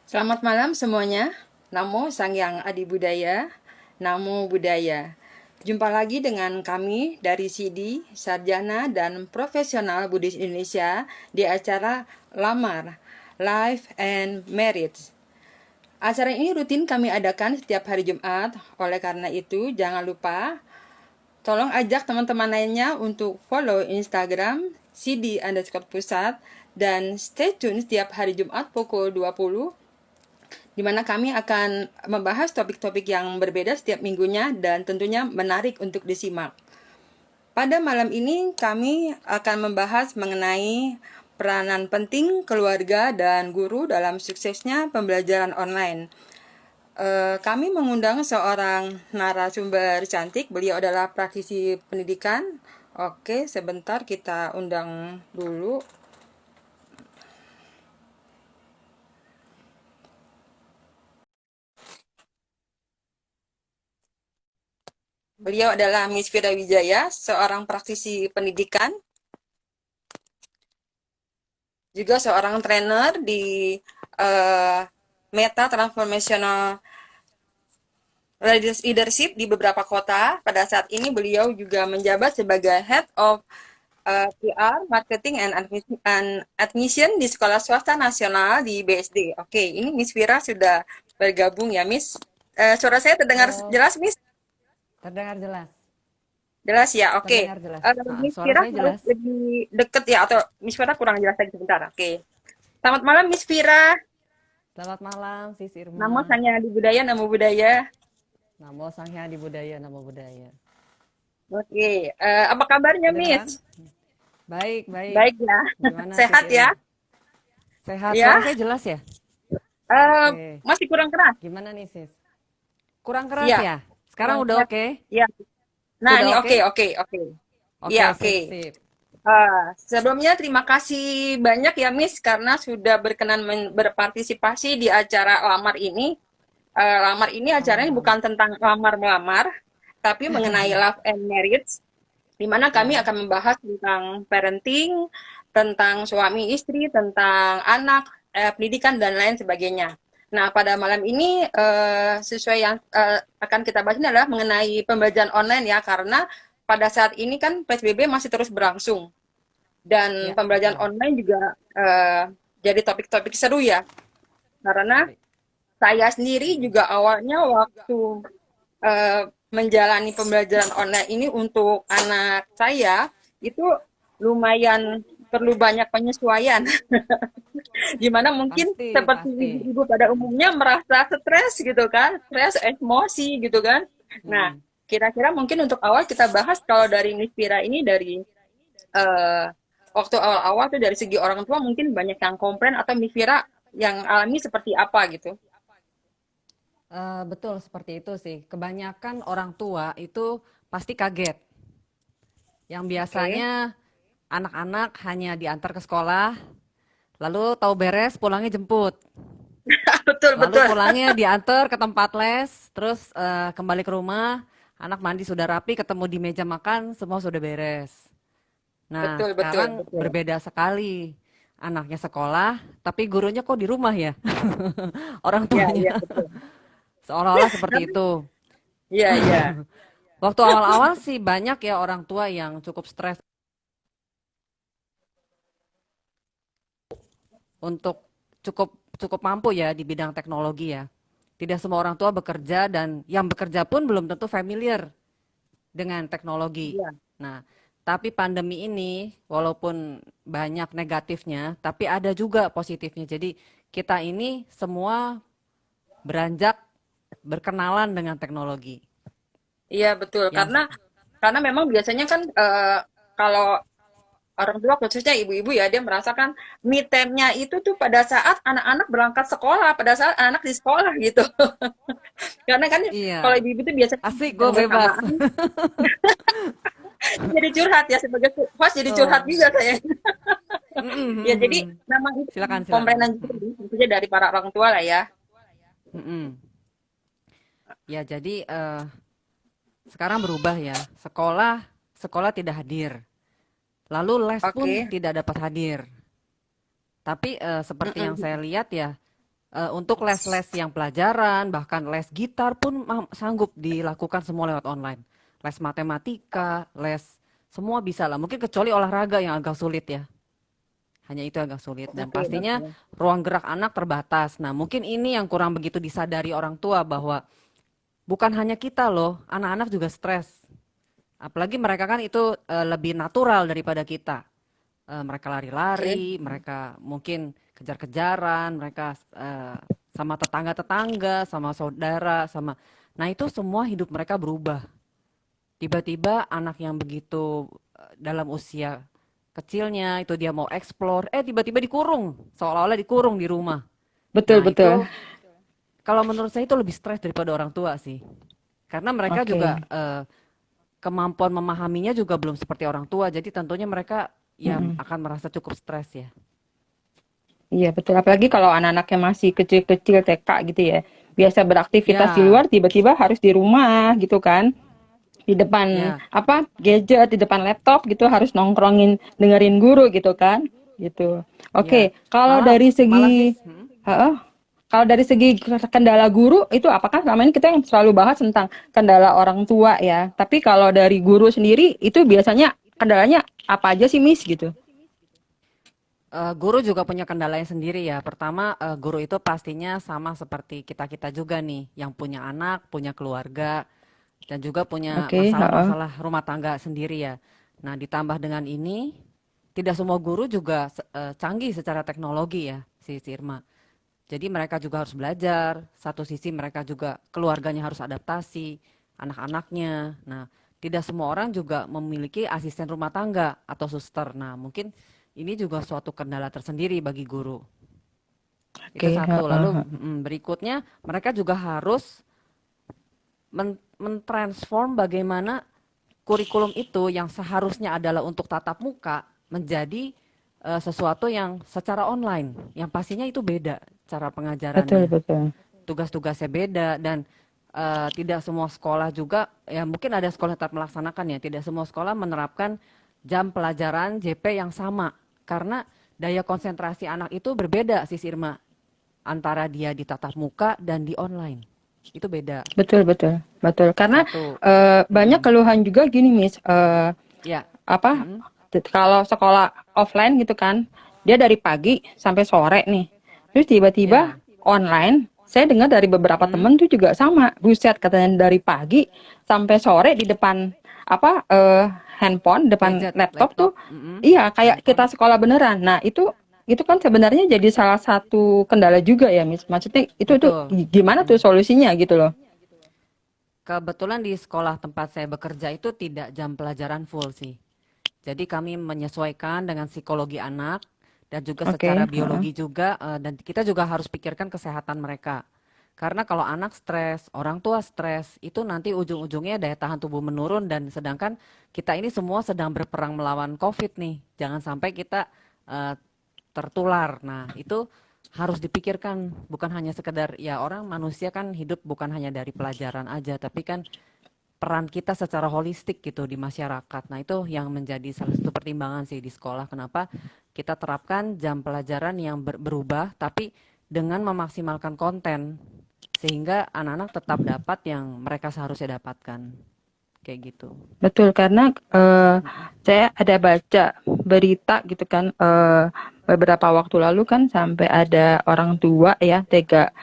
Selamat malam semuanya. Namo Sangyang Adi Budaya, Namo Buddhaya. Jumpa lagi dengan kami dari Sidi, Sarjana dan Profesional Buddhis Indonesia di acara Lamar, Life and Marriage. Acara ini rutin kami adakan setiap hari Jumat, oleh karena itu jangan lupa tolong ajak teman-teman lainnya untuk follow Instagram Sidi_pusat dan stay tune setiap hari Jumat pukul 20 di mana kami akan membahas topik-topik yang berbeda setiap minggunya dan tentunya menarik untuk disimak. Pada malam ini kami akan membahas mengenai peranan penting keluarga dan guru dalam suksesnya pembelajaran online. Kami mengundang seorang narasumber cantik, beliau adalah praktisi pendidikan. Oke, sebentar kita undang dulu. Beliau adalah Miss Fira Wijaya, seorang praktisi pendidikan, juga seorang trainer di uh, Meta Transformational Leadership di beberapa kota. Pada saat ini beliau juga menjabat sebagai Head of PR, Marketing and Admission di Sekolah Swasta Nasional di BSD. Oke, ini Miss Fira sudah bergabung ya, Miss. Suara saya terdengar Halo, jelas, Miss? terdengar jelas. Jelas ya, oke. Terdengar jelas. Miss Suara Fira saya harus jelas. lebih deket ya, atau Miss Fira kurang jelas lagi sebentar. Oke. Selamat malam, Miss Fira. Selamat malam, Sis Namo Irma. Sanya di Budaya, Namo Budaya. Namo Sanghyang Adi Budaya, Namo Budaya. Oke, apa kabarnya, Kedengeran? Miss? Baik, baik. Baik ya, Gimana, Sis sehat ya? Irma? Sehat. Ya, Suara saya jelas ya? eh, Oke. masih kurang keras. Gimana nih, Sis? Kurang keras Iya, ya? kurang Sekarang udah keras. oke? Iya. Nah, ini Sudah oke, oke? oke, oke. Iya, Oke, oke. sip, sip. Sebelumnya terima kasih banyak ya, Miss, karena sudah berkenan berpartisipasi di acara lamar ini. Lamar ini acaranya Sama-sama. bukan tentang lamar-melamar, tapi mengenai love and marriage, di mana kami Ya, akan membahas tentang parenting, tentang suami istri, tentang anak, pendidikan, dan lain sebagainya. Nah, pada malam ini sesuai yang akan kita bahas ini adalah mengenai pembelajaran online ya, karena pada saat ini kan PSBB masih terus berlangsung dan ya, pembelajaran betul. online juga jadi topik-topik seru ya, karena Baik. saya sendiri juga awalnya waktu menjalani pembelajaran online ini untuk anak saya itu lumayan perlu banyak penyesuaian. Gimana mungkin Pasti, seperti pasti. ibu-ibu pada umumnya merasa stres gitu kan, stres, emosi gitu kan. Nah, Hmm. kira-kira mungkin untuk awal kita bahas kalau dari Nispira ini dari eh, waktu awal-awal tuh dari segi orang tua mungkin banyak yang komplain atau Nispira yang alami seperti apa gitu. Betul seperti itu sih. Kebanyakan orang tua itu pasti kaget. Yang Oke. biasanya anak-anak hanya diantar ke sekolah, lalu tahu beres pulangnya jemput. Betul, Lalu betul. pulangnya diantar ke tempat les, terus kembali ke rumah, anak mandi sudah rapi, ketemu di meja makan, semua sudah beres. Nah, Betul, betul, sekarang betul. berbeda sekali. Anaknya sekolah, tapi gurunya kok di rumah ya? Orang Iya, tuanya. iya, betul. Seolah-olah seperti itu. Iya, iya. Waktu awal-awal sih banyak ya orang tua yang cukup stres untuk cukup cukup mampu ya di bidang teknologi ya. Tidak semua orang tua bekerja dan yang bekerja pun belum tentu familiar dengan teknologi. Iya. Nah, tapi pandemi ini walaupun banyak negatifnya, tapi ada juga positifnya. Jadi kita ini semua beranjak berkenalan dengan teknologi. Iya, betul. Yang Karena memang biasanya kan kalau orang tua khususnya ibu-ibu ya dia merasakan me time-nya itu tuh pada saat anak-anak berangkat sekolah, pada saat anak di sekolah gitu. Karena kan kalau iya, ibu-ibu tuh biasanya asik gue yang bebas. bersamaan jadi curhat ya sebagai host jadi curhat Oh. juga saya. Ya jadi Mm-mm. memang itu Silakan, silakan. komplainan juga tentunya dari para orang tua lah ya. Mm-mm. Ya, jadi sekarang berubah ya. Sekolah tidak hadir. Lalu les pun Oke. tidak dapat hadir. Tapi seperti yang Mm-mm. saya lihat ya, Untuk les-les yang pelajaran, bahkan les gitar pun sanggup dilakukan semua lewat online. Les matematika, les semua bisa lah. Mungkin kecuali olahraga yang agak sulit ya. Hanya itu agak sulit. Dan Oke, pastinya oke. ruang gerak anak terbatas. Nah, mungkin ini yang kurang begitu disadari orang tua bahwa bukan hanya kita loh, anak-anak juga stres. Apalagi mereka kan itu lebih natural daripada kita. Mereka Oke. lari-lari, mereka mungkin kejar-kejaran, mereka sama tetangga-tetangga, sama saudara, sama. Nah, itu semua hidup mereka berubah. Tiba-tiba anak yang begitu dalam usia kecilnya itu dia mau explore, tiba-tiba dikurung, seolah-olah dikurung di rumah. Betul, Nah, betul. itu kalau menurut saya itu lebih stres daripada orang tua sih. Karena mereka juga Oke. kemampuan memahaminya juga belum seperti orang tua, jadi tentunya mereka ya Mm-mm. akan merasa cukup stres ya. Iya, betul. Apalagi kalau anak-anaknya masih kecil-kecil TK gitu ya. Biasa beraktivitas di Ya, luar, tiba-tiba harus di rumah gitu kan. Di depan ya, apa gadget, di depan laptop gitu harus nongkrongin dengerin guru gitu kan. Gitu. ya. Oke, kalau Malah dari malah sih, segi heeh, kalau dari segi kendala guru itu apakah selama ini kita yang selalu bahas tentang kendala orang tua ya. Tapi kalau dari guru sendiri itu biasanya kendalanya apa aja sih Miss gitu? guru juga punya kendalanya sendiri ya. Pertama, guru itu pastinya sama seperti kita-kita juga nih, yang punya anak, punya keluarga, dan juga punya Oke, heeh. masalah-masalah rumah tangga sendiri ya. Nah, ditambah dengan ini, tidak semua guru juga canggih secara teknologi ya, si Irma. Jadi mereka juga harus belajar, satu sisi mereka juga keluarganya harus adaptasi, anak-anaknya. Nah, tidak semua orang juga memiliki asisten rumah tangga atau suster. Nah, mungkin ini juga suatu kendala tersendiri bagi guru. Itu Oke, satu. heeh, Lalu heeh. berikutnya mereka juga harus mentransform bagaimana kurikulum itu yang seharusnya adalah untuk tatap muka menjadi sesuatu yang secara online. Yang pastinya itu beda cara Betul, pengajarannya. betul. Tugas-tugasnya beda dan tidak semua sekolah juga ya mungkin ada sekolah yang tetap melaksanakan ya tidak semua sekolah menerapkan jam pelajaran JP yang sama karena daya konsentrasi anak itu berbeda sih Irma antara dia di tatap muka dan di online itu beda Betul, betul. Betul. Karena satu. banyak Mm-mm. keluhan juga gini, Miss. Ya. Apa Mm-mm. kalau sekolah offline gitu kan, dia dari pagi sampai sore nih. Terus tiba-tiba Ya. online, saya dengar dari beberapa Mm-mm. temen tuh juga sama. Buset, katanya dari pagi sampai sore di depan apa handphone, depan Gadget laptop tuh, laptop. Mm-mm. iya kayak Handphone. kita sekolah beneran. Nah, itu kan sebenarnya jadi salah satu kendala juga ya, Miss. Maksudnya itu tuh Betul. gimana tuh Mm-mm. solusinya gitu loh. Kebetulan di sekolah tempat saya bekerja itu tidak jam pelajaran full sih. Jadi kami menyesuaikan dengan psikologi anak dan juga secara Oke, heeh. biologi juga dan kita juga harus pikirkan kesehatan mereka. Karena kalau anak stres, orang tua stres, itu nanti ujung-ujungnya daya tahan tubuh menurun dan sedangkan kita ini semua sedang berperang melawan COVID nih. Jangan sampai kita eh, tertular. Nah, itu harus dipikirkan bukan hanya sekedar ya orang manusia kan hidup bukan hanya dari pelajaran aja, tapi kan peran kita secara holistik gitu di masyarakat. Nah, itu yang menjadi salah satu pertimbangan sih di sekolah. Kenapa kita terapkan jam pelajaran yang berubah, tapi dengan memaksimalkan konten sehingga anak-anak tetap dapat yang mereka seharusnya dapatkan. Kayak gitu. Betul, karena saya ada baca berita gitu kan beberapa waktu lalu kan sampai ada orang tua ya tega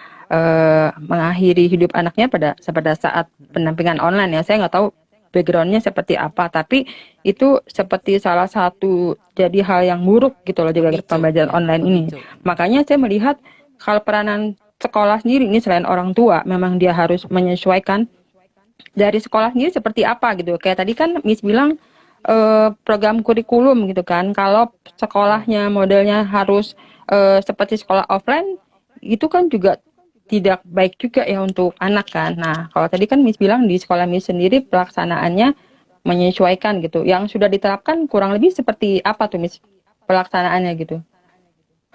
mengakhiri hidup anaknya pada saat pendampingan online ya. Saya nggak tahu backgroundnya seperti apa, tapi itu seperti salah satu jadi hal yang buruk gitu loh juga Pemicu, pembelajaran ya, online ini. pemicu. Makanya saya melihat kalau peranan sekolah sendiri ini selain orang tua, memang dia harus menyesuaikan dari sekolah sendiri seperti apa gitu. Kayak tadi kan Miss bilang program kurikulum gitu kan. Kalau Ya. sekolahnya modelnya harus seperti sekolah offline, itu kan juga tidak baik juga ya untuk anak kan. Nah, kalau tadi kan Miss bilang di sekolah Miss sendiri pelaksanaannya menyesuaikan gitu. Yang sudah diterapkan kurang lebih seperti apa tuh Miss pelaksanaannya gitu.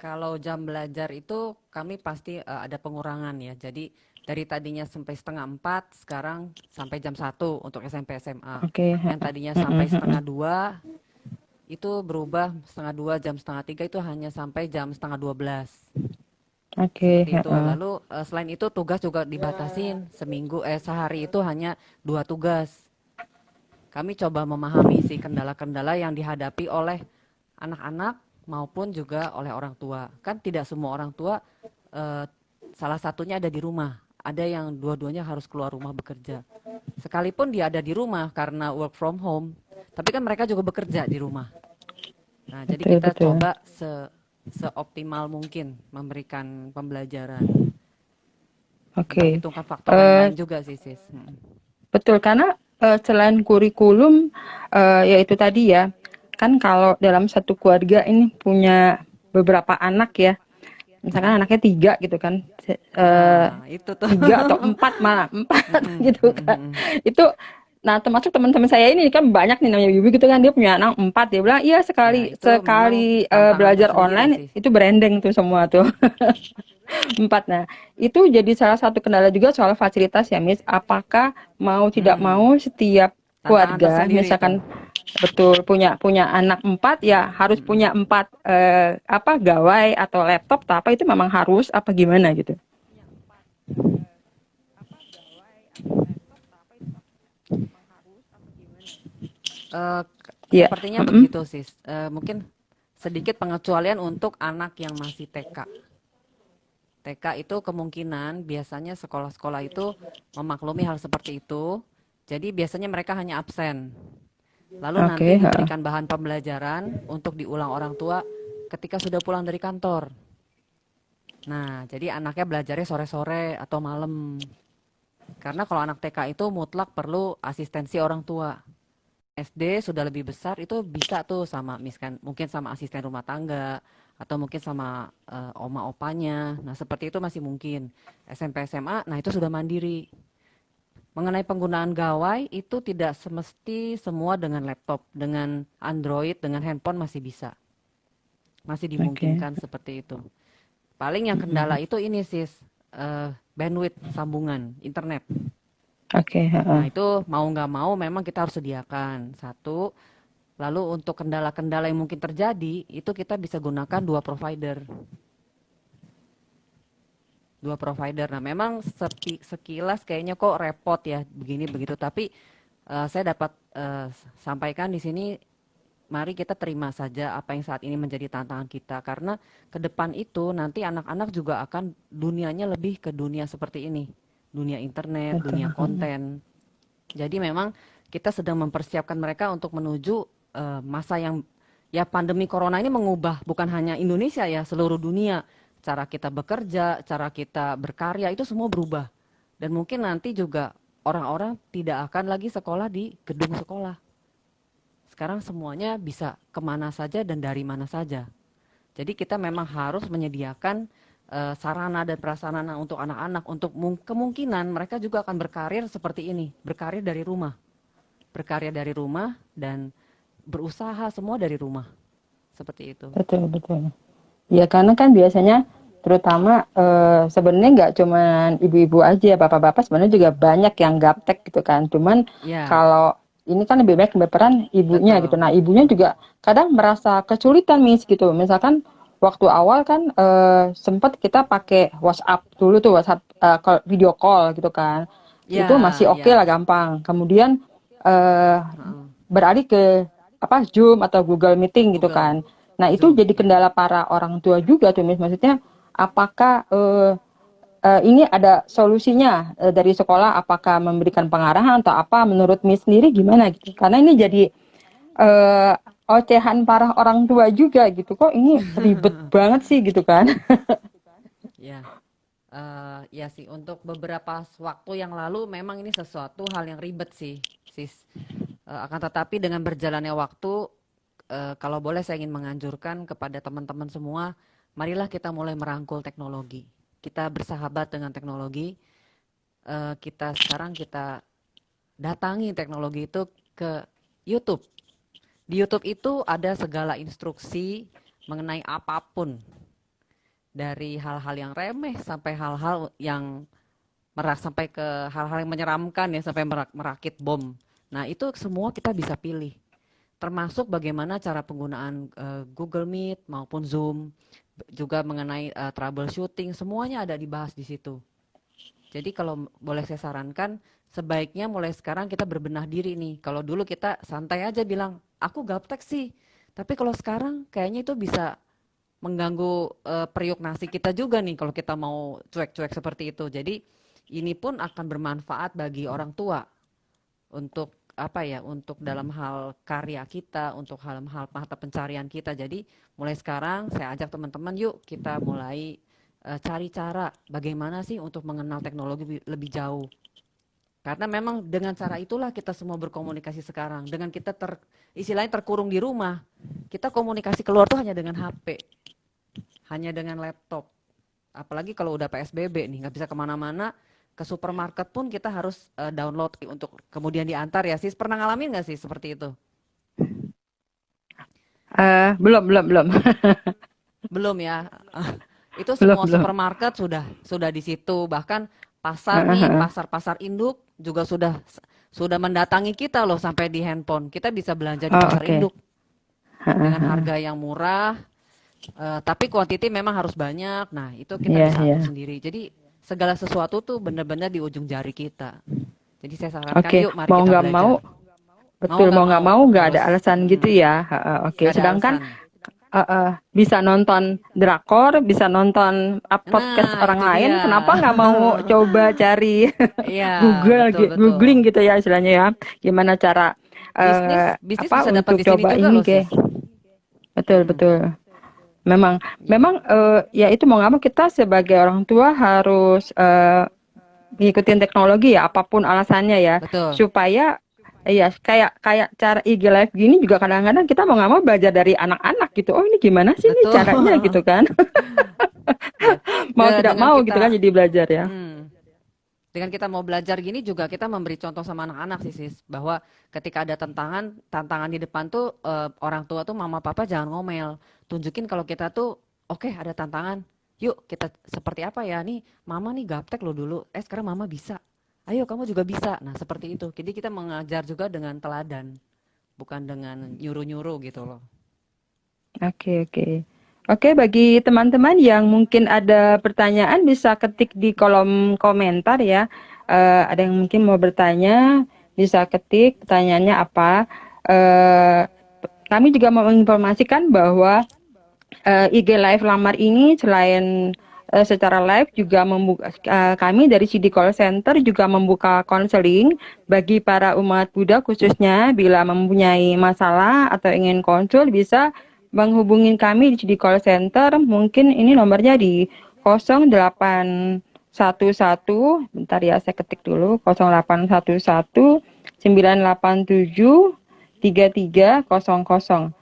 Kalau jam belajar itu kami pasti ada pengurangan ya. Jadi dari tadinya sampai setengah 4, sekarang sampai jam 1 untuk SMP SMA. Oke, Yang tadinya sampai heeh, setengah heeh. 2 itu berubah setengah 2 jam setengah 3 itu hanya sampai jam setengah 12. Oke, Seperti itu. heeh. Lalu selain itu tugas juga dibatasin sehari itu hanya 2 tugas. Kami coba memahami sih kendala-kendala yang dihadapi oleh anak-anak maupun juga oleh orang tua. Kan tidak semua orang tua eh, salah satunya ada di rumah. Ada yang dua-duanya harus keluar rumah bekerja. Sekalipun dia ada di rumah karena work from home, tapi kan mereka juga bekerja di rumah. Nah, jadi Betul, kita betul. coba seoptimal mungkin memberikan pembelajaran, Oke. memperhitungkan faktor yang Eh, lain juga sih, Sis. betul, karena selain kurikulum, yaitu tadi ya, kan kalau dalam satu keluarga ini punya beberapa anak ya, misalkan Mm-mm. anaknya 3 gitu kan, Nah, itu tuh. 3 atau 4 malah, 4 Mm-mm, gitu mm-mm, kan. mm-mm. Itu, nah termasuk teman-teman saya ini kan banyak nih namanya Bibi gitu kan, dia punya anak 4, dia bilang, iya Ya, sekali itu memang sekali tantangan belajar tersendiri online sih. itu branding tuh semua tuh. 4. Nah, itu jadi salah satu kendala juga soal fasilitas ya, Miss. Apakah mau tidak Hmm, mau setiap tantangan keluarga, tersendiri itu. misalkan betul punya punya anak 4 ya harus Mm-mm. punya 4 apa gawai atau laptop atau apa itu memang harus apa gimana gitu. Iya, Sepertinya mm-mm. begitu sih. Mungkin sedikit pengecualian untuk anak yang masih TK. TK itu kemungkinan biasanya sekolah-sekolah itu memaklumi hal seperti itu. Jadi biasanya mereka hanya absen. Lalu nanti Oke, heeh. diberikan bahan pembelajaran untuk diulang orang tua ketika sudah pulang dari kantor. Nah, jadi anaknya belajarnya sore-sore atau malam. Karena kalau anak TK itu mutlak perlu asistensi orang tua. SD sudah lebih besar itu bisa tuh sama mungkin sama asisten rumah tangga atau mungkin sama oma opanya. Nah, seperti itu masih mungkin. SMP SMA, nah itu sudah mandiri. Mengenai penggunaan gawai itu tidak semesti semua dengan laptop, dengan Android, dengan handphone masih bisa. Masih Oke. dimungkinkan seperti itu. Paling yang kendala itu ini sis, bandwidth sambungan internet. Oke, Nah heeh. itu mau nggak mau memang kita harus sediakan satu. Lalu untuk kendala-kendala yang mungkin terjadi itu kita bisa gunakan dua provider. Nah memang sekilas kayaknya kok repot ya begini begitu. Tapi saya dapat sampaikan di sini. Mari kita terima saja apa yang saat ini menjadi tantangan kita karena ke depan itu nanti anak-anak juga akan dunianya lebih ke dunia seperti ini, dunia internet, dunia Betul. konten. Jadi memang kita sedang mempersiapkan mereka untuk menuju masa yang ya pandemi corona ini mengubah bukan hanya Indonesia ya, seluruh dunia. Cara kita bekerja, cara kita berkarya itu semua berubah. Dan mungkin nanti juga orang-orang tidak akan lagi sekolah di gedung sekolah. Sekarang semuanya bisa kemana saja dan dari mana saja. Jadi kita memang harus menyediakan sarana dan prasarana untuk anak-anak untuk kemungkinan mereka juga akan berkarir seperti ini, berkarya dari rumah dan berusaha semua dari rumah, seperti itu. Betul, betul. Ya karena kan biasanya terutama sebenarnya nggak cuman ibu-ibu aja, bapak-bapak sebenarnya juga banyak yang gaptek gitu kan. Cuman Ya, kalau ini kan lebih baik berperan ibunya gitu. betul. Nah ibunya juga kadang merasa kesulitan Miss gitu. Misalkan waktu awal kan sempat kita pakai WhatsApp dulu tuh WhatsApp video call gitu kan. Itu masih Ya, oke lah ya. gampang. Kemudian eh, Heeh. beralih ke apa Zoom atau Google Meeting gitu Google, kan. Nah, itu Zoom, jadi ya. kendala para orang tua juga tuh, Miss. Maksudnya apakah ini ada solusinya dari sekolah apakah memberikan pengarahan atau apa menurut Miss sendiri gimana gitu. Karena ini jadi eh, ocehan para orang tua juga gitu. Kok ini ribet banget sih gitu kan. Ya. Ya sih, untuk beberapa waktu yang lalu memang ini sesuatu hal yang ribet sih, sis. Akan tetapi dengan berjalannya waktu, kalau boleh saya ingin menganjurkan kepada teman-teman semua, marilah kita mulai merangkul teknologi. Kita bersahabat dengan teknologi. Kita datangi teknologi itu ke YouTube. Di YouTube itu ada segala instruksi mengenai apapun, dari hal-hal yang remeh sampai hal-hal yang sampai ke hal-hal yang menyeramkan ya sampai merakit bom. Nah, itu semua kita bisa pilih. termasuk bagaimana cara penggunaan Google Meet maupun Zoom, juga mengenai troubleshooting, semuanya ada dibahas di situ. Jadi kalau boleh saya sarankan, sebaiknya mulai sekarang kita berbenah diri nih. Kalau dulu kita santai aja bilang, aku gaptek sih. Tapi kalau sekarang kayaknya itu bisa mengganggu periuk nasi kita juga nih kalau kita mau cuek-cuek seperti itu. Jadi ini pun akan bermanfaat bagi orang tua untuk apa ya, untuk dalam hal karya kita, untuk hal-hal mata pencarian kita. Jadi mulai sekarang saya ajak teman-teman, yuk kita mulai cari cara bagaimana sih untuk mengenal teknologi lebih jauh. Karena memang dengan cara itulah kita semua berkomunikasi sekarang. Dengan kita istilahnya terkurung di rumah, kita komunikasi keluar tuh hanya dengan HP, hanya dengan laptop. Apalagi kalau udah PSBB nih, nggak bisa kemana-mana, ke supermarket pun kita harus download untuk kemudian diantar ya. Sis, pernah ngalamin nggak sih seperti itu? Belum. Belum ya. Itu Belum, semua belum. supermarket sudah di situ. Bahkan pasar nih, pasar-pasar induk juga sudah mendatangi kita loh sampai di handphone. Kita bisa belanja di Oh, pasar oke. induk dengan harga yang murah, tapi kuantiti memang harus banyak. Nah, itu kita Iya, bisa iya. atur sendiri. Jadi segala sesuatu tuh benar-benar di ujung jari kita. Jadi saya sarankan, Oke, yuk mari mau kita nggak mau, belajar. Mau betul nggak mau nggak mau, mau nggak ada harus alasan gitu ya. Oke, nggak ada sedangkan alasan. bisa nonton drakor, bisa nonton podcast Nah, orang itu lain, dia. kenapa nggak mau coba cari Iya, betul betul. Googling gitu ya istilahnya ya, gimana cara Bisnis apa bisa dapat untuk di sini coba juga ini loh, ke, sis. betul Mm-mm. betul. Memang Ya, memang ya itu mau nggak mau kita sebagai orang tua harus ngikutin teknologi ya, apapun alasannya ya, betul, supaya iya kayak kayak cara IG live gini juga kadang-kadang kita mau nggak mau belajar dari anak-anak gitu. Oh ini gimana sih nih betul. caranya gitu kan? Ya, Mau tidak dengan mau gitu kan kita, jadi belajar ya. mm, dengan kita mau belajar gini juga kita memberi contoh sama anak-anak sih, sis, bahwa ketika ada tantangan di depan tuh orang tua tuh mama papa jangan ngomel, tunjukin kalau kita tuh oke ada tantangan, yuk kita seperti apa ya nih, mama nih gaptek lo dulu, sekarang mama bisa, ayo kamu juga bisa. Nah seperti itu. Jadi kita mengajar juga dengan teladan, bukan dengan nyuruh-nyuruh gitu loh. Oke, oke. Oke, bagi teman-teman yang mungkin ada pertanyaan bisa ketik di kolom komentar ya. Ada yang mungkin mau bertanya, bisa ketik pertanyaannya apa. Eh, Kami juga mau menginformasikan bahwa IG Live Lamar ini selain secara live juga membuka, kami dari CD Call Center juga membuka konseling bagi para umat Buddha khususnya bila mempunyai masalah atau ingin konsul bisa menghubungi kami di CD Call Center. Mungkin ini nomornya di 0811, bentar ya saya ketik dulu, 0811 987 3300.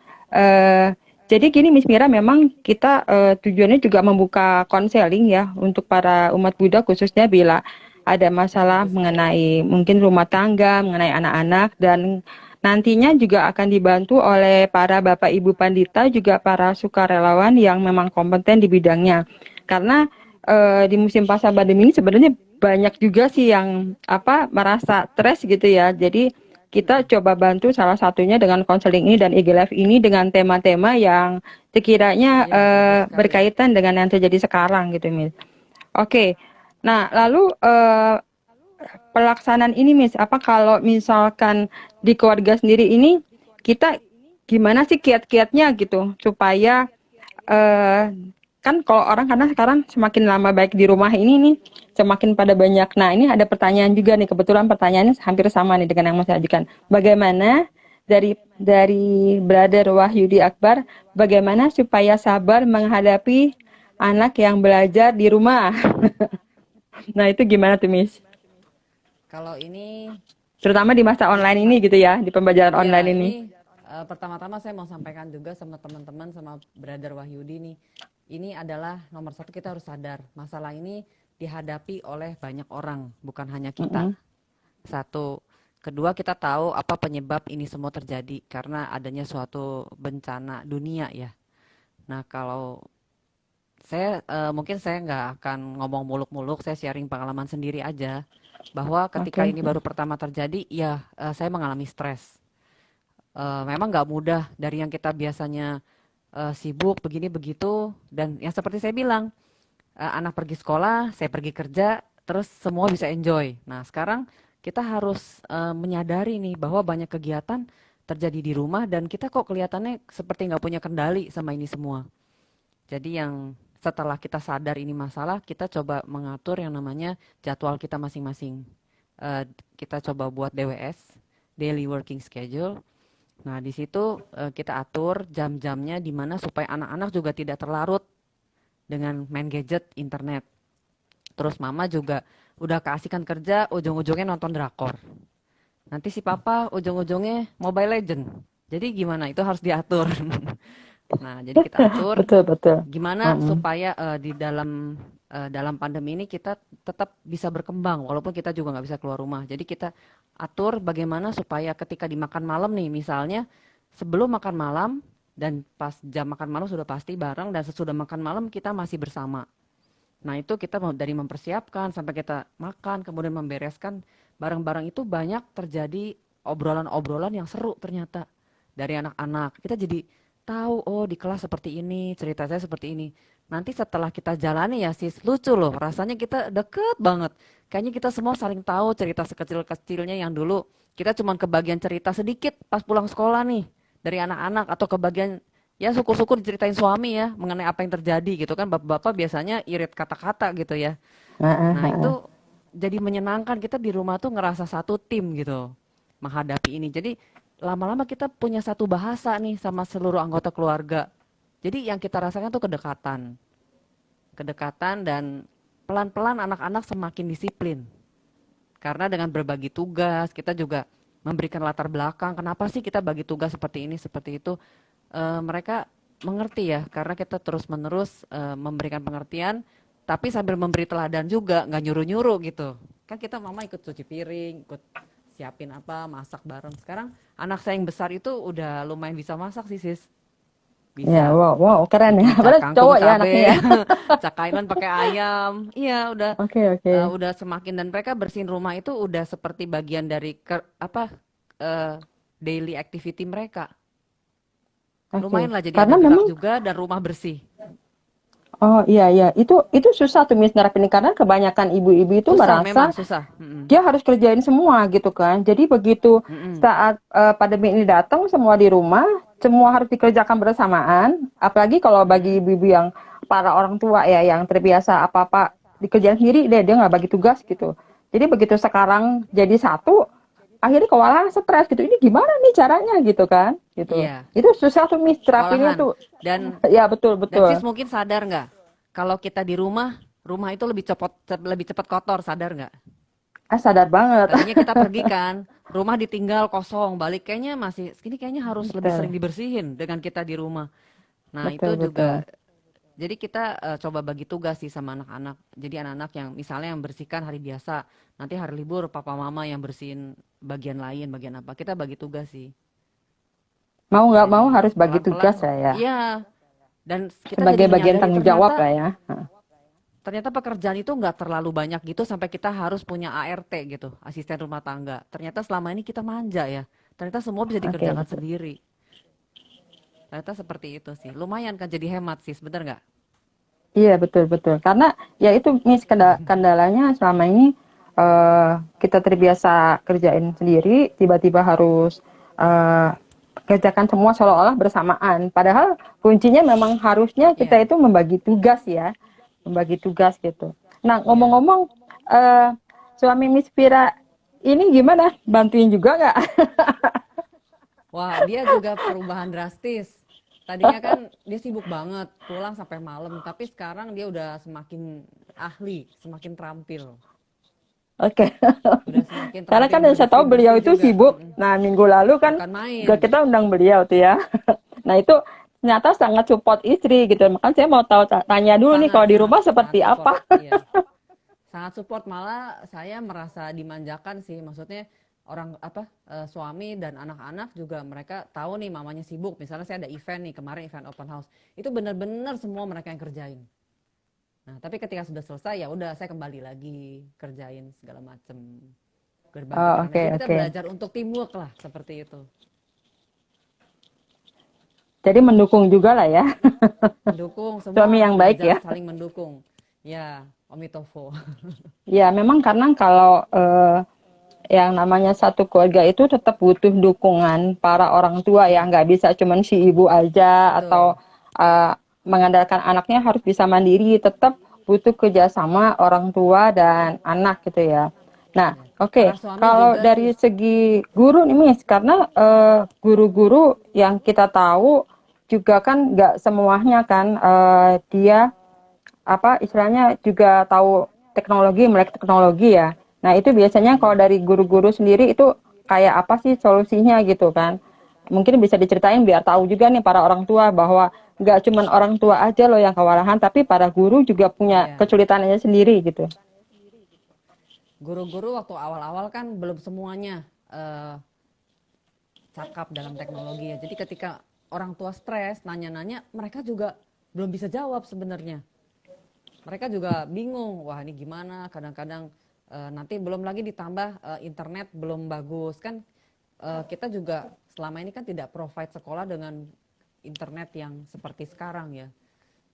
Jadi gini Miss Mira, memang kita tujuannya juga membuka konseling ya untuk para umat Buddha khususnya bila ada masalah mengenai mungkin rumah tangga, mengenai anak-anak, dan nantinya juga akan dibantu oleh para Bapak Ibu Pandita juga para sukarelawan yang memang kompeten di bidangnya. Karena di musim pasca pandemi ini sebenarnya banyak juga sih yang merasa stres gitu ya. Jadi kita coba bantu salah satunya dengan konseling ini dan IG Live ini dengan tema-tema yang sekiranya Iya, bagus sekali. berkaitan dengan yang terjadi sekarang gitu, Miss. Oke. Nah, lalu pelaksanaan ini, Miss, apa kalau misalkan di keluarga sendiri ini kita gimana sih kiat-kiatnya gitu supaya eh kan kalau orang karena sekarang semakin lama baik di rumah ini nih semakin pada banyak. Nah, ini ada pertanyaan juga nih. Kebetulan pertanyaannya hampir sama nih dengan yang mau saya ajukan. Bagaimana dari Brother Wahyudi Akbar, bagaimana supaya sabar menghadapi anak yang belajar di rumah? Nah, itu gimana tuh, Miss? Kalau ini, Terutama di masa online ini gitu ya, di pembelajaran iya, online ini. ini pertama-tama saya mau sampaikan juga sama teman-teman, sama Brother Wahyudi nih. Ini adalah nomor satu, kita harus sadar masalah ini dihadapi oleh banyak orang, bukan hanya kita. Mm-mm. Satu, kedua kita tahu apa penyebab ini semua terjadi karena adanya suatu bencana dunia ya. Nah kalau saya mungkin saya nggak akan ngomong muluk-muluk, saya sharing pengalaman sendiri aja bahwa ketika Oke. ini baru pertama terjadi, ya saya mengalami stres. memang nggak mudah dari yang kita biasanya sibuk begini begitu, dan yang seperti saya bilang, anak pergi sekolah, saya pergi kerja, terus semua bisa enjoy. Nah, sekarang kita harus menyadari nih bahwa banyak kegiatan terjadi di rumah dan kita kok kelihatannya seperti nggak punya kendali sama ini semua. Jadi yang setelah kita sadar ini masalah, kita coba mengatur yang namanya jadwal kita masing-masing. Kita coba buat DWS, Daily Working Schedule. Nah, di situ kita atur jam-jamnya di mana supaya anak-anak juga tidak terlarut dengan main gadget, internet. Terus mama juga udah keasikan kerja, ujung-ujungnya nonton drakor. Nanti si papa ujung-ujungnya Mobile Legend. Jadi gimana? Itu harus diatur. Nah, jadi kita atur Betul, betul. gimana Mm-mm. supaya di dalam pandemi ini kita tetap bisa berkembang walaupun kita juga nggak bisa keluar rumah. Jadi kita atur bagaimana supaya ketika dimakan malam nih, misalnya sebelum makan malam dan pas jam makan malam sudah pasti bareng, dan sesudah makan malam kita masih bersama. Nah, itu kita dari mempersiapkan sampai kita makan, kemudian membereskan barang-barang, itu banyak terjadi obrolan-obrolan yang seru ternyata dari anak-anak. Kita jadi tahu, oh di kelas seperti ini, cerita saya seperti ini. Nanti setelah kita jalani ya sis, lucu loh, rasanya kita deket banget. Kayaknya kita semua saling tahu cerita sekecil-kecilnya yang dulu kita cuma kebagian cerita sedikit pas pulang sekolah nih dari anak-anak, atau kebagian ya syukur-syukur diceritain suami ya mengenai apa yang terjadi gitu kan. Bapak-bapak biasanya irit kata-kata gitu ya. Heeh, Nah, heeh. itu jadi menyenangkan, kita di rumah tuh ngerasa satu tim gitu menghadapi ini. Jadi lama-lama kita punya satu bahasa nih sama seluruh anggota keluarga. Jadi yang kita rasakan tuh kedekatan. Kedekatan, dan pelan-pelan anak-anak semakin disiplin. Karena dengan berbagi tugas, kita juga memberikan latar belakang, kenapa sih kita bagi tugas seperti ini, seperti itu. Mereka mengerti ya, karena kita terus-menerus memberikan pengertian, tapi sambil memberi teladan juga, nggak nyuruh-nyuruh gitu. Kan kita mama ikut cuci piring, ikut siapin apa, masak bareng. Sekarang anak saya yang besar itu udah lumayan bisa masak sih sis. Ya, Bisa wow, wow, keren ya. bikin Padahal kangkung cowok ya anaknya cabe, ya. cak kailan pakai ayam. Iya, Oke, oke. udah semakin, dan mereka bersihin rumah itu udah seperti bagian dari eh, daily activity mereka. Lumayan Oke. lah, jadi ada Karena gerak memang juga dan rumah bersih. oh iya iya, itu susah tuh Miss nerapin karena kebanyakan ibu-ibu itu Susah, merasa memang susah. Mm-mm. dia harus kerjain semua gitu kan. Jadi begitu Mm-mm. saat pandemi ini datang semua di rumah, semua harus dikerjakan bersamaan. Apalagi kalau bagi Mm-mm. ibu-ibu yang para orang tua ya yang terbiasa apa-apa dikerjain sendiri deh, dia nggak bagi tugas gitu. Jadi begitu sekarang jadi satu, akhirnya kewalahan stres gitu. Ini gimana nih caranya gitu kan? Gitu. Iya, Itu susah tuh Miss terapinnya kewalahan. tuh. Dan Ya betul dan betul. sis mungkin sadar nggak, kalau kita di rumah, rumah itu lebih cepat kotor, sadar nggak? Ah sadar banget. Tadinya kita pergi kan, rumah ditinggal kosong, balik kayaknya masih, ini kayaknya harus lebih sering Betul. dibersihin dengan kita di rumah. Nah, Betul itu betul. juga, jadi kita coba bagi tugas sih sama anak-anak. Jadi anak-anak yang misalnya yang bersihkan hari biasa, nanti hari libur papa mama yang bersihin bagian lain, bagian apa. Kita bagi tugas sih. Mau nggak mau Jadi harus bagi tugas pelan-pelan, saya. iya. Dan kita jadi Sebagai bagian menyadari tanggung jawab ternyata lah ya. ternyata pekerjaan itu nggak terlalu banyak gitu sampai kita harus punya ART gitu, asisten rumah tangga. Ternyata selama ini kita manja ya. Ternyata semua bisa Oke dikerjakan betul. sendiri. Ternyata seperti itu sih. Lumayan kan, jadi hemat sih, bener nggak? Iya betul betul. Karena ya itu Miss kendalanya selama ini eh, kita terbiasa kerjain sendiri, tiba-tiba harus eh, kerjakan semua seolah-olah bersamaan. Padahal kuncinya memang harusnya kita Iya, itu membagi tugas ya, membagi tugas gitu. Nah iya. ngomong-ngomong, eh, suami Miss Vira ini gimana? Bantuin juga nggak? Wah, dia juga perubahan drastis. Tadinya kan dia sibuk banget, pulang sampai malam. Tapi sekarang dia udah semakin ahli, semakin terampil. Oke. Udah semakin Karena terampil kan yang saya tahu beliau bersih-bersih itu juga. sibuk. Mm-mm. Nah, minggu lalu kan Bukan juga main. kita undang beliau tuh ya. Nah, itu ternyata sangat support istri gitu. Makanya saya mau tahu tanya dulu nih Sangat, kalau di sangat, rumah sangat seperti support. apa. Iya. Sangat support, malah saya merasa dimanjakan sih. Maksudnya suami dan anak-anak juga mereka tahu nih mamanya sibuk. Misalnya saya ada event nih, kemarin event open house. Itu benar-benar semua mereka yang kerjain. Nah, tapi ketika sudah selesai ya udah saya kembali lagi kerjain segala macem, berbagi Oh, peran. oke Jadi kita oke. belajar untuk teamwork lah seperti itu. Jadi mendukung juga lah ya. Mendukung, semua Suami orang yang baik belajar ya. saling mendukung. Ya, Omitofo. Ya, memang karena kalau yang namanya satu keluarga itu tetap butuh dukungan para orang tua ya, Iya, nggak bisa cuman si ibu aja betul. atau uh, mengandalkan anaknya harus bisa mandiri, tetap butuh kerjasama orang tua dan anak gitu ya. Nah, Ya. Para oke, suami kalau juga dari sih. segi guru nih Miss, karena guru-guru yang kita tahu juga kan nggak semuanya kan dia apa istilahnya juga tahu teknologi, melek teknologi ya. Nah, itu biasanya kalau Mm-mm. dari guru-guru sendiri itu kayak apa sih solusinya gitu kan? Mungkin bisa diceritain biar tahu juga nih para orang tua bahwa nggak cuma orang tua aja loh yang kewalahan, tapi para guru juga punya Ya, kesulitannya sendiri gitu. guru-guru waktu awal-awal kan belum semuanya cakap dalam teknologi ya. Jadi ketika orang tua stres, nanya-nanya, mereka juga belum bisa jawab sebenarnya. Mereka juga bingung, wah ini gimana, kadang-kadang nanti belum lagi ditambah internet belum bagus kan. Kita juga selama ini kan tidak provide sekolah dengan internet yang seperti sekarang ya.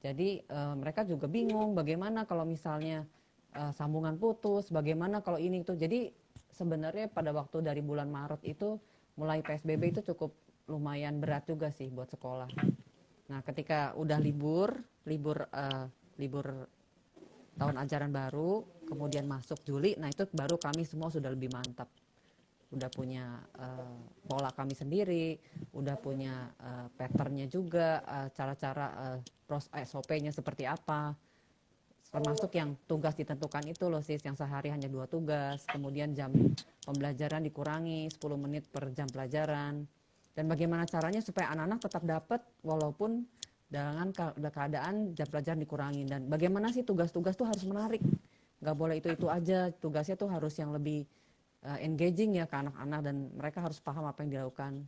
Jadi mereka juga bingung bagaimana kalau misalnya sambungan putus, bagaimana kalau ini itu. Jadi sebenarnya pada waktu dari bulan Maret itu mulai PSBB itu cukup lumayan berat juga sih buat sekolah. Nah, ketika udah libur tahun ajaran baru, kemudian masuk Juli, nah itu baru kami semua sudah lebih mantap. Udah punya pola kami sendiri, udah punya patternnya juga, cara-cara SOP-nya seperti apa. Termasuk yang tugas ditentukan itu loh sis, yang sehari hanya 2 tugas, kemudian jam pembelajaran dikurangi 10 menit per jam pelajaran. Dan bagaimana caranya supaya anak-anak tetap dapat walaupun dengan keadaan jam pelajaran dikurangi. Dan bagaimana sih tugas-tugas tuh harus menarik. Nggak boleh itu-itu aja, tugasnya tuh harus yang lebih engaging ya ke anak-anak dan mereka harus paham apa yang dilakukan.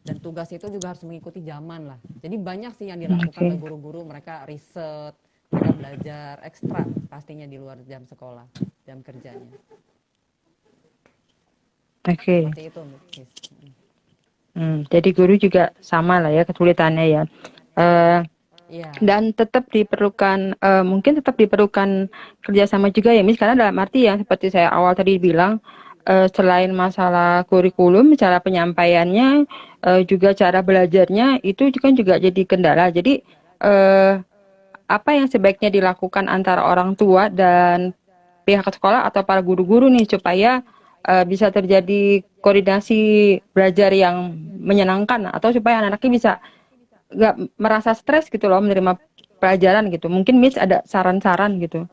Dan tugas itu juga harus mengikuti zaman lah. Jadi banyak sih yang dilakukan oleh Oke, guru-guru, mereka riset, mereka belajar ekstra pastinya di luar jam sekolah, jam kerjanya. oke. Seperti itu, Miss. Jadi guru juga sama lah ya kesulitannya ya. Eh, Iya, dan tetap diperlukan mungkin tetap diperlukan kerjasama juga ya Miss karena dalam arti yang seperti saya awal tadi bilang selain masalah kurikulum cara penyampaiannya juga cara belajarnya itu kan juga jadi kendala jadi eh, apa yang sebaiknya dilakukan antara orang tua dan pihak sekolah atau para guru-guru nih supaya bisa terjadi koordinasi belajar yang menyenangkan atau supaya anak-anaknya bisa nggak merasa stres gitu loh menerima pelajaran gitu. Mungkin Miss ada saran-saran gitu.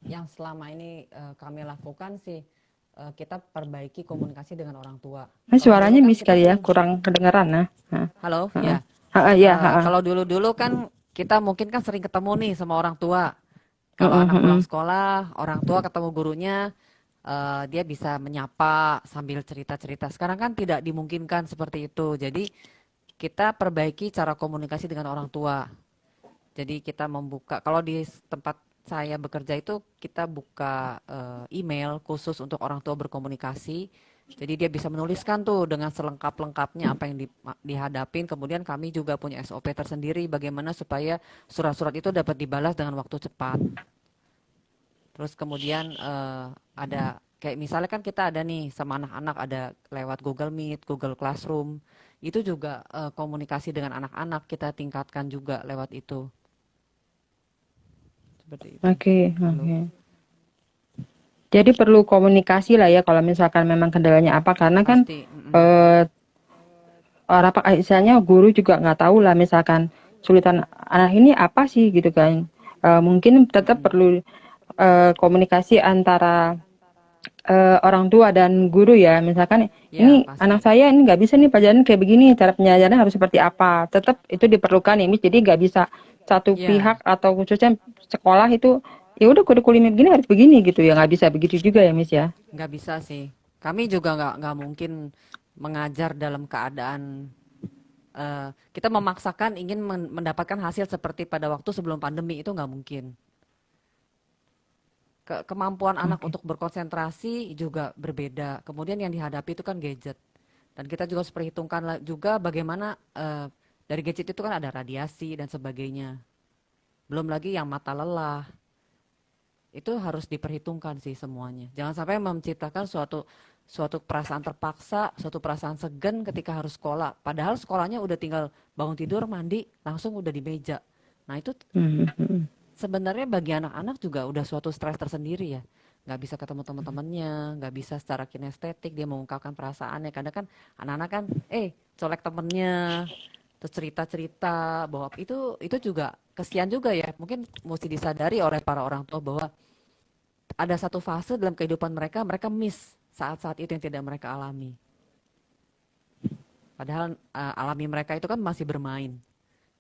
yang selama ini kami lakukan sih kita perbaiki komunikasi dengan orang tua. Nah, Kalau dulu suaranya kan Miss kita kali ya, sering, kurang kedengeran nah. halo, Heeh. ya. Heeh, ya, Kalau dulu-dulu kan kita mungkin kan sering ketemu nih sama orang tua. Kalau heeh, anak pulang heeh. sekolah, orang tua ketemu gurunya, dia bisa menyapa sambil cerita-cerita. Sekarang kan tidak dimungkinkan seperti itu. Jadi kita perbaiki cara komunikasi dengan orang tua. Jadi kita membuka, kalau di tempat saya bekerja itu kita buka email khusus untuk orang tua berkomunikasi. Jadi dia bisa menuliskan tuh dengan selengkap-lengkapnya apa yang dihadapin. Kemudian kami juga punya SOP tersendiri bagaimana supaya surat-surat itu dapat dibalas dengan waktu cepat. Terus kemudian ada kayak misalnya kan kita ada nih sama anak-anak ada lewat Google Meet, Google Classroom. Itu juga komunikasi dengan anak-anak kita tingkatkan juga lewat itu. Seperti itu. Oke, Halo. oke. Jadi perlu komunikasi lah ya kalau misalkan memang kendalanya apa karena kan Pasti. Mm-mm. eh orang apa misalnya guru juga nggak tahu lah misalkan kesulitan anak ini apa sih gitu kan. Mungkin tetap Mm-mm. perlu komunikasi antara orang tua dan guru ya misalkan Ya, ini pasti. anak saya ini nggak bisa nih pelajaran kayak begini cara penyajarannya harus seperti apa tetap itu diperlukan ini jadi nggak bisa satu Ya, pihak atau khususnya sekolah itu ya udah kurikulumnya begini harus begini gitu ya nggak bisa begitu juga ya Miss ya. nggak bisa sih. Kami juga nggak mungkin mengajar dalam keadaan kita memaksakan ingin mendapatkan hasil seperti pada waktu sebelum pandemi itu nggak mungkin. Kemampuan anak Oke. untuk berkonsentrasi juga berbeda. Kemudian yang dihadapi itu kan gadget. Dan kita juga harus perhitungkan juga bagaimana dari gadget itu kan ada radiasi dan sebagainya. Belum lagi yang mata lelah. Itu harus diperhitungkan sih semuanya. Jangan sampai menciptakan suatu perasaan terpaksa, suatu perasaan segan ketika harus sekolah. Padahal sekolahnya udah tinggal bangun tidur, mandi, langsung udah di meja. Nah itu Mhm. sebenarnya bagi anak-anak juga udah suatu stres tersendiri ya. Nggak bisa ketemu teman-temannya, nggak bisa secara kinestetik dia mengungkapkan perasaannya. Kadang kan anak-anak kan, colek temennya, terus cerita-cerita bahwa itu juga kesian juga ya. Mungkin mesti disadari oleh para orang tua bahwa ada satu fase dalam kehidupan mereka, mereka miss saat-saat itu yang tidak mereka alami. Padahal alami mereka itu kan masih bermain.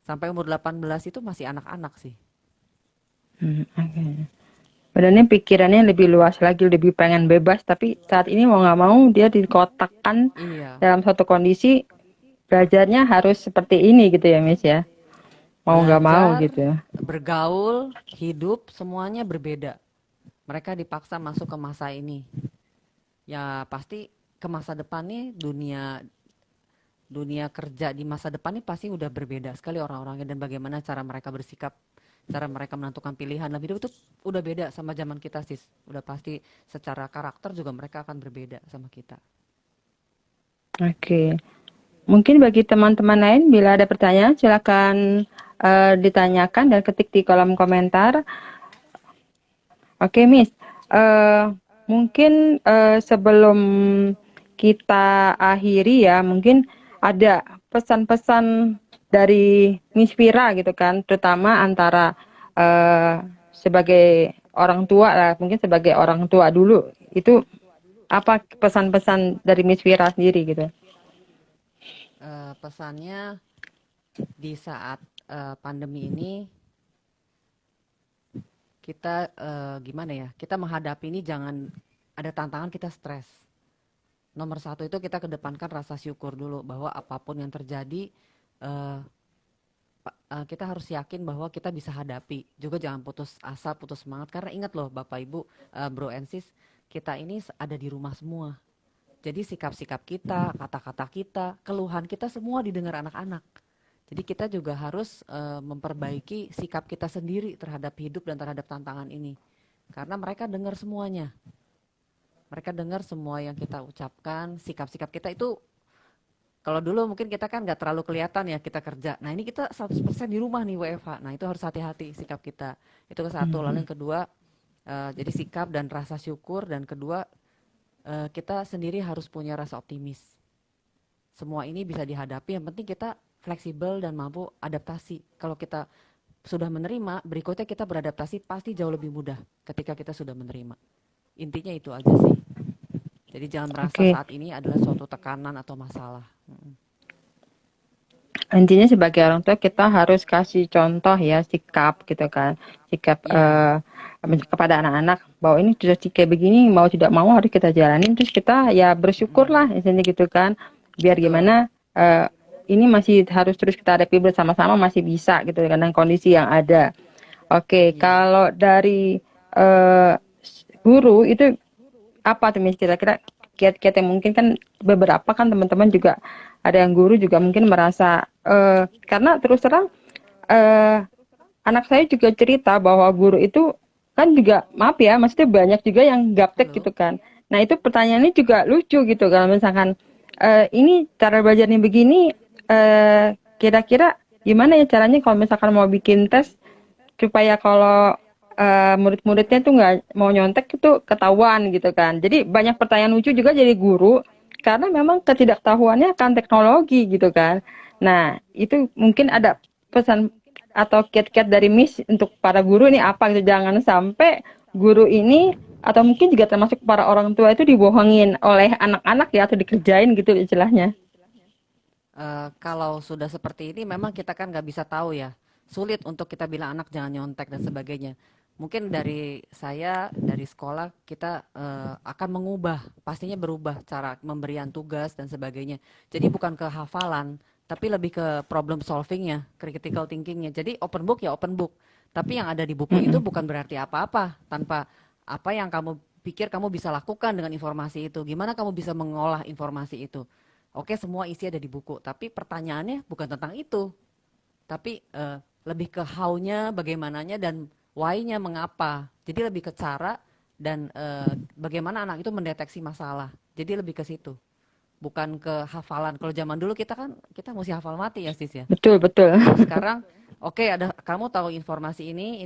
Sampai umur 18 itu masih anak-anak sih. Oke. Badannya pikirannya lebih luas lagi, lebih pengen bebas, tapi saat ini mau nggak mau dia dikotakkan Iya, dalam suatu kondisi belajarnya harus seperti ini gitu ya, Miss ya. Mau nggak mau belajar, gitu ya. bergaul, hidup, semuanya berbeda. Mereka dipaksa masuk ke masa ini. Ya pasti ke masa depan nih dunia dunia kerja di masa depan nih pasti udah berbeda sekali orang-orangnya dan bagaimana cara mereka bersikap, cara mereka menentukan pilihan dalam hidup itu udah beda sama zaman kita sis. Udah pasti secara karakter juga mereka akan berbeda sama kita. Oke. Mungkin bagi teman-teman lain bila ada pertanyaan silakan ditanyakan dan ketik di kolom komentar. Oke, Miss. Mungkin sebelum kita akhiri ya, mungkin ada pesan-pesan dari Miss Vira gitu kan, terutama antara sebagai orang tua lah, mungkin sebagai orang tua dulu, itu apa pesan-pesan dari Miss Vira sendiri gitu? Pesannya di saat pandemi ini kita gimana ya? Kita menghadapi ini jangan ada tantangan kita stres. Nomor satu itu kita kedepankan rasa syukur dulu bahwa apapun yang terjadi eh, kita harus yakin bahwa kita bisa hadapi. Juga jangan putus asa, putus semangat karena ingat loh Bapak Ibu, Bro and Sis, kita ini ada di rumah semua. Jadi sikap-sikap kita, kata-kata kita, keluhan kita semua didengar anak-anak. Jadi kita juga harus memperbaiki sikap kita sendiri terhadap hidup dan terhadap tantangan ini. Karena mereka dengar semuanya. Mereka dengar semua yang kita ucapkan, sikap-sikap kita itu kalau dulu mungkin kita kan nggak terlalu kelihatan ya kita kerja. Nah ini kita 100% di rumah nih WFH. Nah itu harus hati-hati sikap kita. Itu ke satu. Lalu yang kedua, jadi sikap dan rasa syukur. Dan kedua, kita sendiri harus punya rasa optimis. Semua ini bisa dihadapi. Yang penting kita fleksibel dan mampu adaptasi. Kalau kita sudah menerima, berikutnya kita beradaptasi pasti jauh lebih mudah ketika kita sudah menerima. Intinya itu aja sih. Jadi jangan merasa Oke. saat ini adalah suatu tekanan atau masalah. Intinya sebagai orang tua kita harus kasih contoh ya sikap gitu kan, sikap Iya, kepada anak-anak bahwa ini sudah kayak begini mau tidak mau harus kita jalanin, terus kita ya bersyukurlah intinya gitu kan, biar betul. gimana ini masih harus terus kita hadapi bersama-sama, masih bisa gitu dengan kondisi yang ada. Oke, Iya. kalau dari eh, guru itu apa tuh Miss kira-kira kiat-kiat yang mungkin kan beberapa kan teman-teman juga ada yang guru juga mungkin merasa karena terus terang eh, anak saya juga cerita bahwa guru itu kan juga maaf ya maksudnya banyak juga yang gaptek Halo. gitu kan. Nah itu pertanyaannya juga lucu gitu kalau misalkan ini cara belajarnya begini kira-kira gimana ya caranya kalau misalkan mau bikin tes supaya kalau murid-muridnya tuh nggak mau nyontek itu ketahuan gitu kan. Jadi banyak pertanyaan lucu juga jadi guru karena memang ketidaktahuannya akan teknologi gitu kan. Nah, itu mungkin ada pesan atau kiat-kiat dari Miss untuk para guru ini apa gitu. Jangan sampai guru ini atau mungkin juga termasuk para orang tua itu dibohongin oleh anak-anak ya atau dikerjain gitu istilahnya. Kalau sudah seperti ini memang kita kan nggak bisa tahu ya. Sulit untuk kita bilang anak jangan nyontek dan sebagainya. Mungkin dari saya, dari sekolah kita akan mengubah, pastinya berubah cara pemberian tugas dan sebagainya. Jadi bukan ke hafalan, tapi lebih ke problem solvingnya, critical thinkingnya. Jadi open book ya open book. Tapi yang ada di buku itu Mm-mm. bukan berarti apa-apa tanpa apa yang kamu pikir kamu bisa lakukan dengan informasi itu. Gimana kamu bisa mengolah informasi itu? Oke, semua isi ada di buku, tapi pertanyaannya bukan tentang itu, tapi lebih ke how-nya, bagaimananya, dan why-nya, mengapa. Jadi lebih ke cara dan bagaimana anak itu mendeteksi masalah. Jadi lebih ke situ, bukan ke hafalan. Kalau zaman dulu kita mesti hafal mati ya, Sis ya. Betul, betul. Kalau sekarang, oke, ada kamu tahu informasi ini.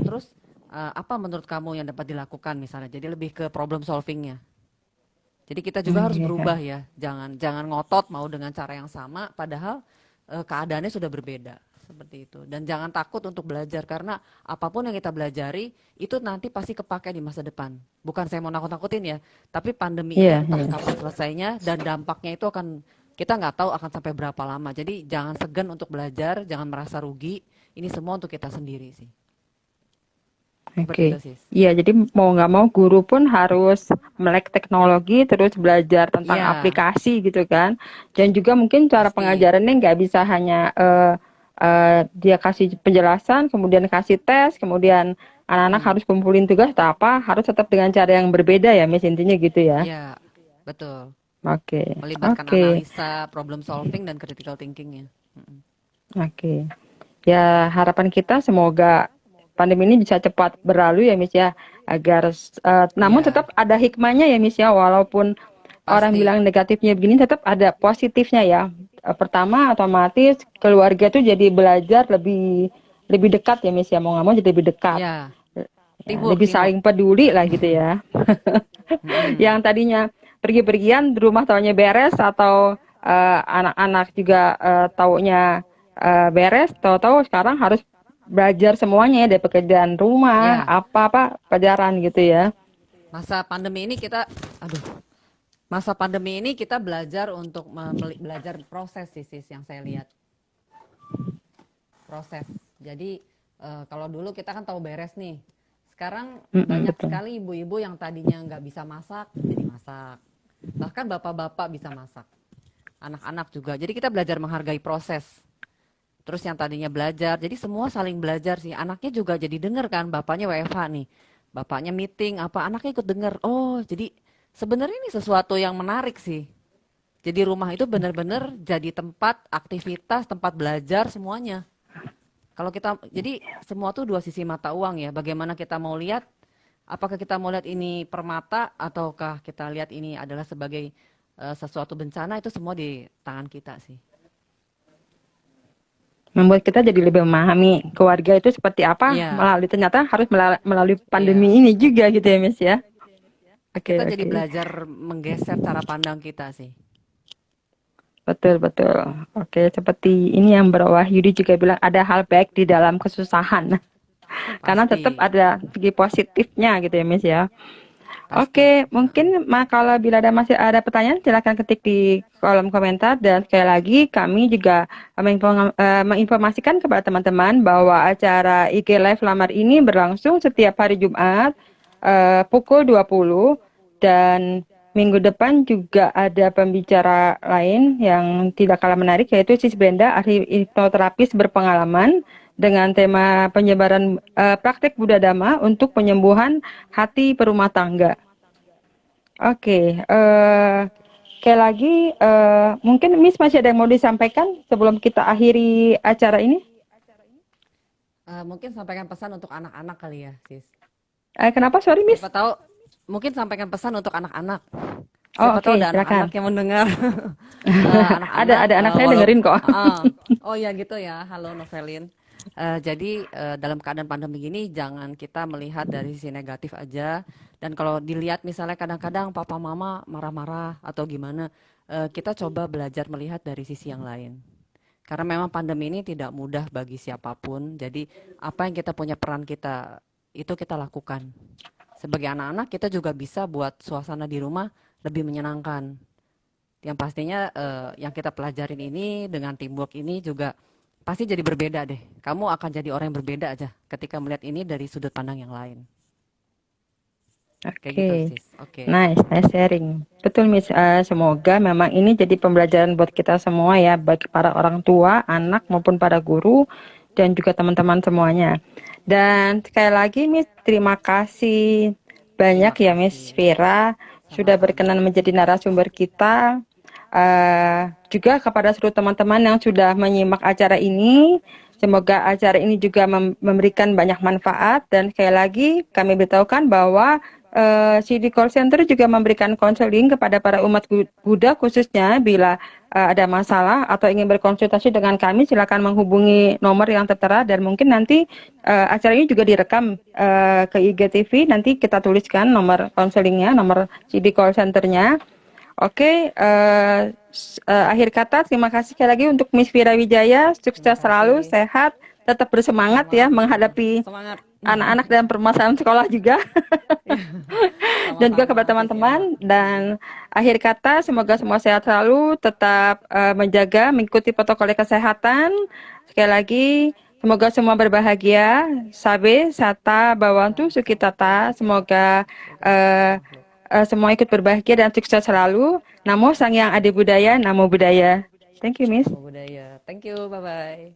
Terus apa menurut kamu yang dapat dilakukan misalnya? Jadi lebih ke problem solvingnya. Jadi kita juga harus berubah Iya. ya. Jangan ngotot mau dengan cara yang sama, padahal keadaannya sudah berbeda seperti itu. Dan jangan takut untuk belajar karena apapun yang kita belajari itu nanti pasti kepakai di masa depan. Bukan saya mau nakut-nakutin ya, tapi pandemi ini Iya, entah iya. kapan selesainya dan dampaknya itu akan kita nggak tahu akan sampai berapa lama. Jadi jangan segan untuk belajar, jangan merasa rugi. Ini semua untuk kita sendiri sih. Seperti Oke. itu, Sis. Iya, jadi mau nggak mau guru pun harus melek teknologi, terus belajar tentang Iya, aplikasi gitu kan. Dan juga mungkin cara pasti. pengajarannya nggak bisa hanya dia kasih penjelasan, kemudian kasih tes, kemudian anak-anak Mm-mm. harus kumpulin tugas atau apa, harus tetap dengan cara yang berbeda ya, Miss, intinya gitu ya. Iya, betul. Oke, Melibatkan oke, analisa, problem solving, dan critical thinkingnya. Mm-mm. oke. Ya, harapan kita semoga pandemi ini bisa cepat berlalu ya, Miss ya, agar namun Iya, tetap ada hikmahnya ya, Miss ya, walaupun orang pasti. bilang negatifnya begini, tetap ada positifnya ya. Pertama, otomatis keluarga tuh jadi belajar lebih lebih dekat ya, Miss ya, mau nggak mau jadi lebih dekat. Ya, Ya, teamwork, lebih teamwork. saling peduli lah gitu ya. Yang Mm-mm. tadinya pergi-pergian, di rumah taunya beres, atau anak-anak juga taunya beres, tahu-tahu sekarang harus belajar semuanya ya, dari pekerjaan rumah, Ya, apa-apa pelajaran gitu ya. masa pandemi ini kita, aduh, masa pandemi ini kita belajar untuk belajar proses sih, Sis, yang saya lihat. Proses. Jadi kalau dulu kita kan tahu beres nih. Sekarang Mm-mm, banyak betul. sekali ibu-ibu yang tadinya nggak bisa masak, jadi masak. Bahkan bapak-bapak bisa masak. Anak-anak juga. Jadi kita belajar menghargai proses. Terus yang tadinya belajar, jadi semua saling belajar sih. Anaknya juga jadi denger kan, bapaknya WFH nih. Bapaknya meeting, apa anaknya ikut denger. Oh, jadi sebenarnya ini sesuatu yang menarik sih. Jadi rumah itu benar-benar jadi tempat aktivitas, tempat belajar semuanya. Kalau kita, jadi semua tuh dua sisi mata uang ya. Bagaimana kita mau lihat, apakah kita mau lihat ini permata, ataukah kita lihat ini adalah sebagai sesuatu bencana, itu semua di tangan kita sih. Membuat kita jadi lebih memahami keluarga itu seperti apa, Iya, melalui ternyata harus melalui iya. pandemi ini juga gitu ya, Miss ya. Oke, Kita jadi oke. belajar menggeser cara pandang kita sih. Betul, betul. Oke, seperti ini yang Bro Wahyudi juga bilang, ada hal baik di dalam kesusahan. Karena tetap Pasti, ada segi positifnya gitu ya, Miss ya. pasti. Oke, mungkin kalau bila masih ada pertanyaan, silakan ketik di kolom komentar. Dan sekali lagi kami juga menginformasikan kepada teman-teman bahwa acara IG Live Lamar ini berlangsung setiap hari Jumat pukul 20, dan minggu depan juga ada pembicara lain yang tidak kalah menarik, yaitu Sis Brenda, ahli hipnoterapis berpengalaman, dengan tema penyebaran praktek Buddha Dhamma untuk penyembuhan hati perumah tangga. Oke, sekali lagi mungkin Miss masih ada yang mau disampaikan sebelum kita akhiri acara ini? Mungkin sampaikan pesan untuk anak-anak kali ya, Sis. Kenapa, sorry Miss? Siapa tahu, mungkin sampaikan pesan untuk anak-anak. Oh Siapa tahu oke, ada anak-anak silakan. yang mendengar. Ada Anak-anak, anak saya walau, dengerin kok. oh ya gitu ya, halo Novelin. Jadi dalam keadaan pandemi ini jangan kita melihat dari sisi negatif aja. Dan kalau dilihat misalnya kadang-kadang papa mama marah-marah atau gimana, kita coba belajar melihat dari sisi yang lain. Karena memang pandemi ini tidak mudah bagi siapapun. Jadi apa yang kita punya peran kita itu kita lakukan. Sebagai anak-anak kita juga bisa buat suasana di rumah lebih menyenangkan. Yang pastinya yang kita pelajarin ini dengan teamwork ini juga pasti jadi berbeda deh. Kamu akan jadi orang yang berbeda aja ketika melihat ini dari sudut pandang yang lain. Kayak gitu, Oke, sis. Oke. nice sharing. Betul Miss, semoga memang ini jadi pembelajaran buat kita semua ya, baik para orang tua, anak maupun para guru dan juga teman-teman semuanya. Dan sekali lagi Miss, terima kasih banyak Terima ya Miss kasih. Vera sudah Sama-sama. berkenan menjadi narasumber kita. juga kepada seluruh teman-teman yang sudah menyimak acara ini. Semoga acara ini juga memberikan banyak manfaat, dan sekali lagi kami beritahukan bahwa CD Call Center juga memberikan konseling kepada para umat Buddha, khususnya bila ada masalah atau ingin berkonsultasi dengan kami, silakan menghubungi nomor yang tertera, dan mungkin nanti acara ini juga direkam ke IGTV, nanti kita tuliskan nomor konselingnya, nomor CD Call Centernya. Oke, akhir kata terima kasih sekali lagi untuk Miss Vira Wijaya, sukses Terima selalu, kasih. sehat, tetap bersemangat ya menghadapi Semangat. anak-anak dan permasalahan sekolah juga. Dan juga kepada Sama-sama, makasih ya, teman-teman, Mbak. dan akhir kata semoga semua sehat selalu, tetap menjaga, mengikuti protokol kesehatan. Sekali lagi semoga semua berbahagia. Sabe, Sata, Bawantu, Sukitata. Semoga semua ikut berbahagia dan sukses selalu. Namo Sang Yang Adi Budaya, Namo Budaya. Thank you, Miss. Budaya. Thank you, bye-bye.